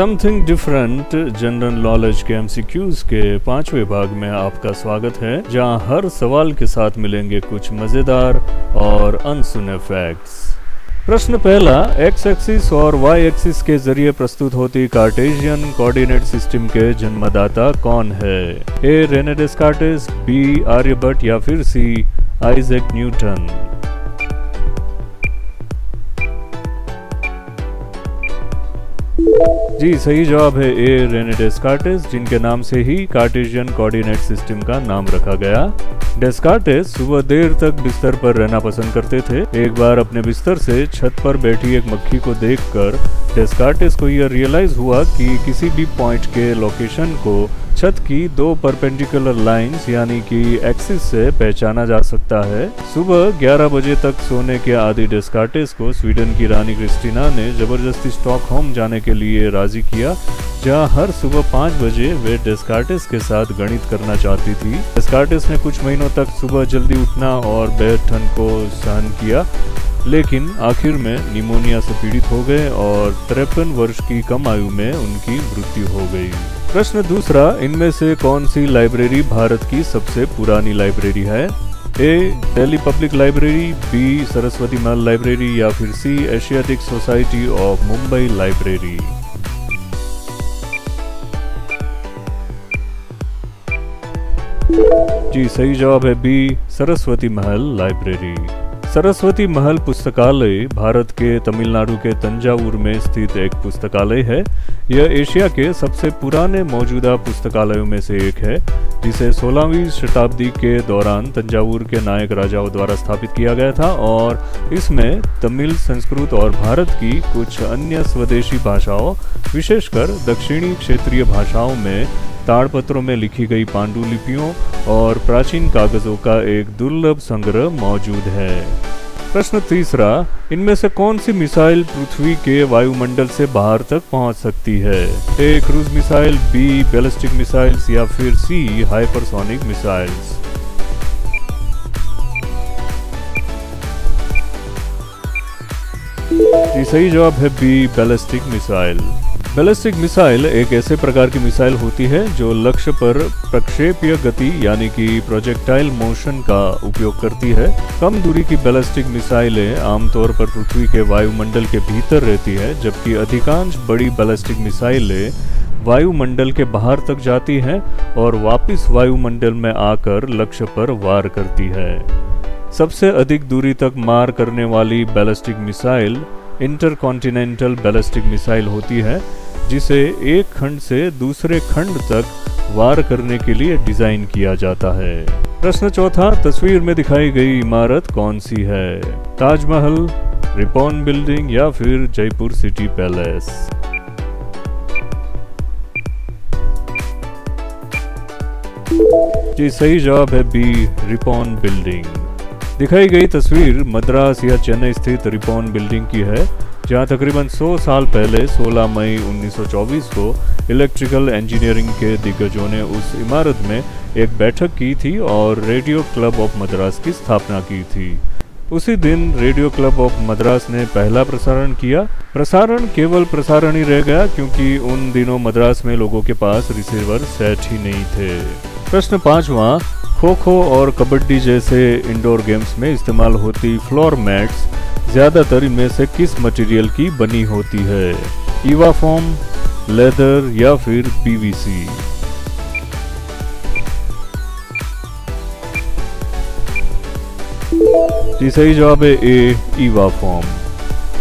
Something different general knowledge के MCQs के 5वें भाग में आपका स्वागत है, जहां हर सवाल के साथ मिलेंगे कुछ मजेदार और अनसुने फैक्ट्स। प्रश्न पहला, एक्स एक्सिस और वाई एक्सिस के जरिए प्रस्तुत होती कार्टेशियन कोऑर्डिनेट सिस्टम के जन्मदाता कौन है? ए रेने डेस्कार्टेस, बी आर्यभट्ट या फिर सी आइजैक न्यूटन? जी सही जवाब है ए रेने डेस्कार्टेस, जिनके नाम से ही कार्टेशियन कोऑर्डिनेट सिस्टम का नाम रखा गया। डेस्कार्टेस सुबह देर तक बिस्तर पर रहना पसंद करते थे। एक बार अपने बिस्तर से छत पर बैठी एक मक्खी को देखकर डेस्कार्टेस को यह रियलाइज हुआ कि किसी भी पॉइंट के लोकेशन को छत की दो परपेंडिकुलर लाइंस यानी कि एक्सिस से पहचाना जा सकता है। सुबह 11 बजे तक सोने के आदी डेस्कार्टेस को स्वीडन की रानी क्रिस्टीना ने जबरदस्ती स्टॉकहोम जाने के लिए राजी किया, जहां हर सुबह 5 बजे वे डेस्कार्टेस के साथ गणित करना चाहती थी। डेस्कार्टेस ने कुछ महीनों तक सुबह जल्दी उठना और बेहद ठंड को सहन किया, लेकिन आखिर में निमोनिया से पीड़ित हो गए और 53 वर्ष की कम आयु में उनकी मृत्यु हो गई। प्रश्न दूसरा, इनमें से कौन सी लाइब्रेरी भारत की सबसे पुरानी लाइब्रेरी है? A Delhi public library, B Saraswati Mahal library या फिर C Asiatic society of Mumbai library? जी सही जवाब है बी सरस्वती महल लाइब्रेरी। सरस्वती महल पुस्तकालय भारत के तमिलनाडु के तंजावुर में स्थित एक पुस्तकालय है। यह एशिया के सबसे पुराने मौजूदा पुस्तकालयों में से एक है, जिसे 16वीं शताब्दी के दौरान तंजावुर के नायक राजाओं द्वारा स्थापित किया गया था और इसमें तमिल, संस्कृत और भारत की कुछ अन्य स्वदेशी भाषाओं, विशेषकर दक्षिणी क्षेत्रीय भाषाओं में ताड़पत्रों में लिखी गई पांडुलिपियों और प्राचीन कागजों का एक दुर्लभ संग्रह मौजूद है। प्रश्न तीसरा, इनमें से कौन सी मिसाइल पृथ्वी के वायुमंडल से बाहर तक पहुंच सकती है? A cruise missile, B ballistic missiles या फिर सी हाइपरसोनिक मिसाइल्स? जी सही जवाब है B ballistic missile. Ballistic missile एक ऐसे प्रकार की मिसाइल होती है जो लक्ष्य पर प्रक्षेपीय गति यानी कि प्रोजेक्टाइल मोशन का उपयोग करती है। कम दूरी की बैलिस्टिक मिसाइलें आमतौर पर पृथ्वी के वायुमंडल के भीतर रहती है, जबकि अधिकांश बड़ी बैलिस्टिक मिसाइलें वायुमंडल के बाहर तक जाती हैं और वापस वायुमंडल में आकर लक्ष्य पर वार करती है। सबसे अधिक दूरी तक मार करने वाली ballistic missile intercontinental ballistic missile होती है, जिसे एक खंड से दूसरे खंड तक वार करने के लिए डिजाइन किया जाता है। प्रश्न चौथा, तस्वीर में दिखाई गई इमारत कौन सी है? ताजमहल, रिपॉन बिल्डिंग या फिर जयपुर सिटी पैलेस? जी सही जवाब है बी रिपॉन बिल्डिंग। दिखाई गई तस्वीर मद्रास या चेन्नई स्थित रिपॉन बिल्डिंग की है, जहां तकरीबन 100 साल पहले 16 मई 1924 को इलेक्ट्रिकल इंजीनियरिंग के दिग्गजों ने उस इमारत में एक बैठक की थी और रेडियो क्लब ऑफ मद्रास की स्थापना की थी। उसी दिन रेडियो क्लब ऑफ मद्रास ने पहला प्रसारण किया। प्रसारण केवल प्रसारण ही रह गया, क्योंकि उन दिनों मद्रास में लोगों के पास रिसीवर सेट ही नहीं थे। प्रश्न पांचवा, खो खो और कबड्डी जैसे इंडोर गेम्स में इस्तेमाल होती फ्लोर मैट्स ज्यादातर इनमें से किस मटेरियल की बनी होती है? ईवा फोम, लेदर या फिर पीवीसी? जी सही जवाब है ए ईवा फोम।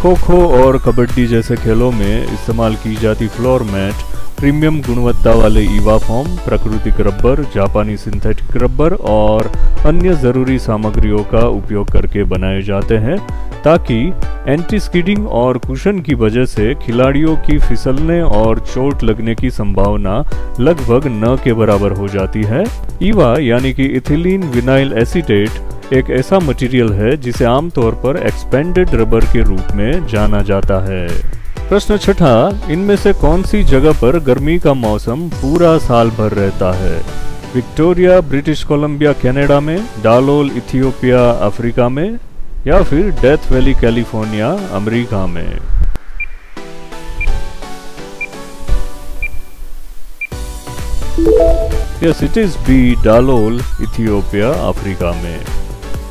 खो खो और कबड्डी जैसे खेलों में इस्तेमाल की जाती फ्लोर मैट प्रीमियम गुणवत्ता वाले ईवा फोम, प्राकृतिक रबर, जापानी सिंथेटिक रबर और अन्य जरूरी सामग्रियों का उपयोग करके बनाए जाते हैं, ताकि एंटी स्किडिंग और कुशन की वजह से खिलाड़ियों की फिसलने और चोट लगने की संभावना लगभग न के बराबर हो जाती है। ईवा यानी कि इथिलीन विनाइल एसीटेट एक ऐसा मटेरियल है जिसे आमतौर पर एक्सपेंडेड रबर के रूप में जाना जाता है। प्रश्न छठा, इनमें से कौन सी जगह पर गर्मी का मौसम पूरा साल भर रहता है? विक्टोरिया ब्रिटिश कोलंबिया कनाडा में, डालोल इथियोपिया अफ्रीका में या फिर डेथ वैली कैलिफोर्निया अमेरिका में? Yes, it is B Dallol, Ethiopia, Africa में।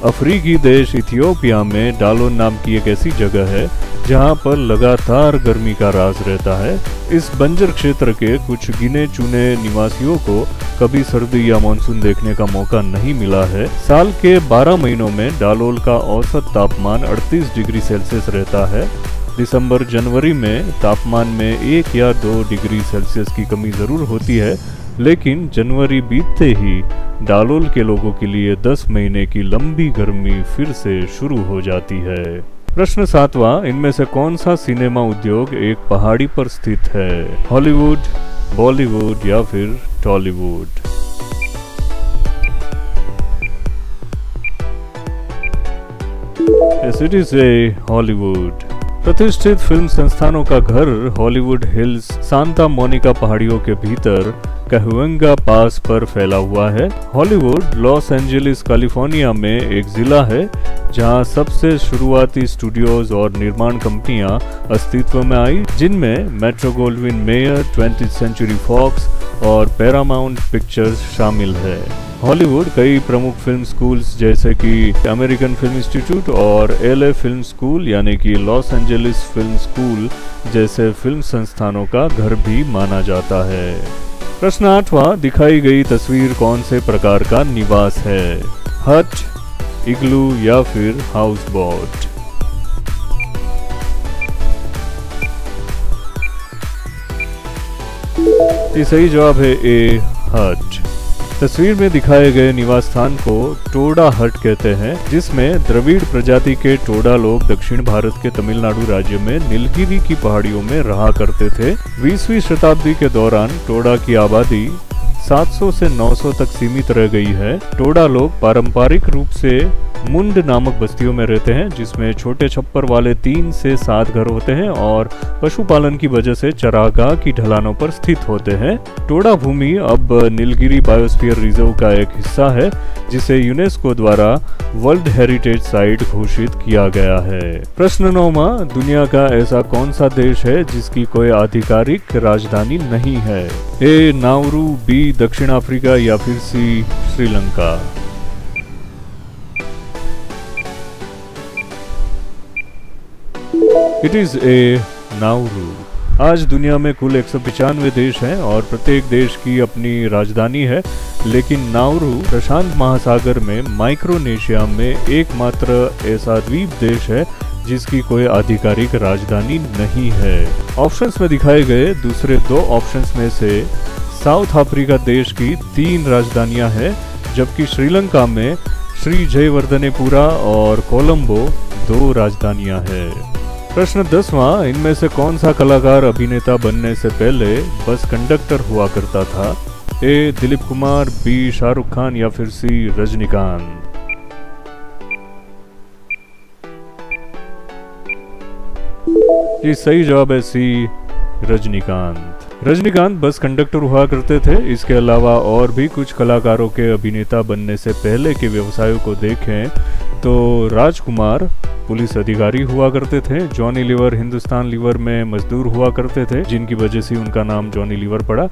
अफ्रीकी देश इथियोपिया में डालोल नाम की एक ऐसी जगह है जहां पर लगातार गर्मी का राज रहता है। इस बंजर क्षेत्र के कुछ गिने चुने निवासियों को कभी सर्दी या मानसून देखने का मौका नहीं मिला है। साल के 12 महीनों में डालोल का औसत तापमान 38 डिग्री सेल्सियस रहता है। दिसंबर जनवरी में तापमान में 1 या 2 डिग्री सेल्सियस की कमी जरूर होती है, लेकिन जनवरी बीतते ही डालोल के लोगों के लिए 10 महीने की लंबी गर्मी फिर से शुरू हो जाती है। प्रश्न 7वां, इनमें से कौन सा सिनेमा उद्योग एक पहाड़ी पर स्थित है? हॉलीवुड, बॉलीवुड या फिर Tollywood? Yes, it is a Hollywood. प्रतिष्ठित फिल्म संस्थानों का घर हॉलीवुड हिल्स सांता मोनिका पहाड़ियों के भीतर कहवेंगा पास पर फैला हुआ है। हॉलीवुड लॉस एंजलिस कैलिफोर्निया में एक जिला है जहां सबसे शुरुआती स्टूडियोज और निर्माण कंपनियां अस्तित्व में आई, जिनमें Metro Goldwyn Mayer, 20th century Fox और पैरामाउंट पिक्चर्स शामिल है। हॉलीवुड कई प्रमुख फिल्म स्कूल्स जैसे कि अमेरिकन फिल्म इंस्टीट्यूट और LA फिल्म स्कूल यानी कि लॉस एंजलिस फिल्म स्कूल जैसे फिल्म संस्थानों का घर भी माना जाता है। प्रश्न 8वां, दिखाई गई तस्वीर कौन से प्रकार का निवास है? हट, इग्लू या फिर हाउस बोट? सही जवाब है ए, हट। तस्वीर में दिखाए गए निवास स्थान को टोडा हट कहते हैं, जिसमें द्रविड़ प्रजाति के टोडा लोग दक्षिण भारत के तमिलनाडु राज्य में नीलगिरी की पहाड़ियों में रहा करते थे। 20वीं शताब्दी के दौरान टोडा की आबादी 700 से 900 तक सीमित रह गई है। टोडा लोग पारंपरिक रूप से मुंड नामक बस्तियों में रहते हैं, जिसमें छोटे छप्पर वाले 3 से 7 घर होते हैं और पशुपालन की वजह से चरागाह की ढलानों पर स्थित होते हैं। टोडा भूमि अब नीलगिरी बायोस्फीयर रिजर्व का एक हिस्सा है, जिसे यूनेस्को द्वारा वर्ल्ड हेरिटेज साइट घोषित किया गया है। प्रश्न 9वां, दुनिया का ऐसा कौन सा देश है जिसकी कोई आधिकारिक राजधानी नहीं है? ए, नाउरू, बी, दक्षिण अफ्रीका या फिर C, Sri Lanka? It is A, Nauru. आज दुनिया में कुल 195 देश हैं और प्रत्येक देश की अपनी राजधानी है, लेकिन नाउरू प्रशांत महासागर में माइक्रोनेशिया में एकमात्र ऐसा द्वीप देश है जिसकी कोई आधिकारिक राजधानी नहीं है। ऑप्शंस में दिखाए गए दूसरे 2 ऑप्शंस में से साउथ अफ्रीका देश की 3 राजधानियां हैं, जबकि श्रीलंका में श्री जयवर्धनेपुरा और कोलंबो 2 राजधानियां हैं। प्रश्न 10वां, इनमें से कौन सा कलाकार अभिनेता बनने से पहले बस कंडक्टर हुआ करता था? ए, दिलीप कुमार, बी, शाहरुख खान या फिर सी, रजनीकांत? ये सही जवाब है सी, रजनीकांत। रजनीकांत बस कंडक्टर हुआ करते थे। इसके अलावा और भी कुछ कलाकारों के अभिनेता बनने से पहले के व्यवसायों को देखें तो राजकुमार पुलिस अधिकारी हुआ करते थे, जॉनी लीवर हिंदुस्तान लीवर में मजदूर हुआ करते थे, जिनकी वजह से उनका नाम जॉनी लीवर पड़ा।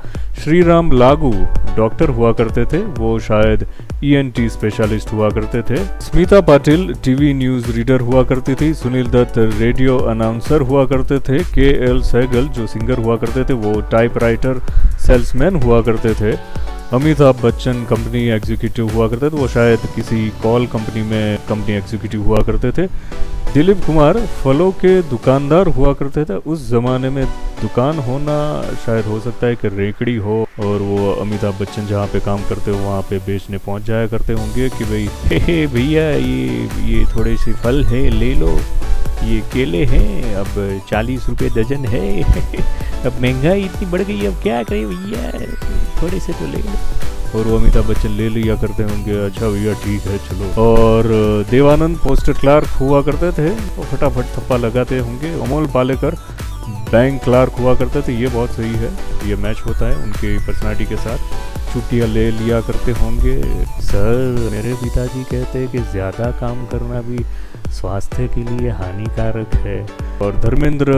श्रीराम लागू डॉक्टर हुआ करते थे, वो शायद ENT स्पेशलिस्ट हुआ करते थे। Smita Patil TV news reader हुआ करती थी। सुनील दत्त रेडियो अनाउंसर हुआ करते थे। KL सहगल जो सिंगर हुआ करते थे वो टाइपराइटर सेल्समैन हुआ करते थे। अमिताभ बच्चन कंपनी एग्जीक्यूटिव हुआ करते थे, वो शायद किसी कॉल कंपनी में कंपनी एग्जीक्यूटिव हुआ करते थे। दिलीप कुमार फलों के दुकानदार हुआ करते थे। उस जमाने में दुकान होना शायद हो सकता है कि रेकड़ी हो और वो अमिताभ बच्चन जहाँ पे काम करते हो वहाँ पे बेचने पहुँच जाया करते होंगे कि भाई हे भैया ये थोड़े से फल है ले लो, ये केले हैं अब 40 रुपये दर्जन है अब महंगाई इतनी बढ़ गई अब क्या करें भैया, थोड़े से तो ले लो। और वो अमिताभ बच्चन ले लिया करते होंगे, अच्छा भैया ठीक है चलो। और देवानंद पोस्टर क्लार्क हुआ करते थे, वो फटाफट थप्पा लगाते होंगे। अमोल पालेकर बैंक क्लार्क हुआ करते थे, ये बहुत सही है, ये मैच होता है उनके पर्सनालिटी के साथ। छुट्टियाँ ले लिया करते होंगे। सर मेरे पिताजी कहते हैं कि ज़्यादा काम करना भी स्वास्थ्य के लिए हानिकारक है। और धर्मेंद्र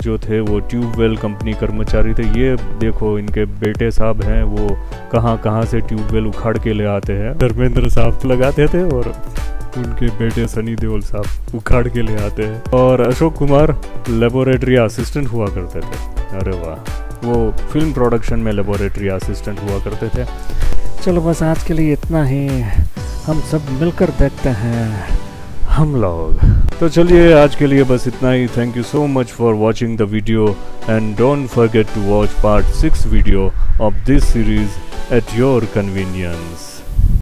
जो थे वो ट्यूबवेल कंपनी कर्मचारी थे। ये देखो इनके बेटे साहब हैं, वो कहाँ कहाँ से ट्यूबवेल उखाड़ के ले आते हैं। धर्मेंद्र साहब लगाते थे और उनके बेटे सनी देओल साहब उखाड़ के ले आते हैं। और अशोक कुमार लेबोरेटरी असिस्टेंट हुआ करते थे। अरे वाह, वो फिल्म प्रोडक्शन में लेबोरेटरी असिस्टेंट हुआ करते थे। चलो बस आज के लिए इतना ही, हम सब मिलकर देखते हैं हम लोग। तो चलिए आज के लिए बस इतना ही। Thank you so much for watching the video and don't forget to watch part 6 video of this series at your convenience.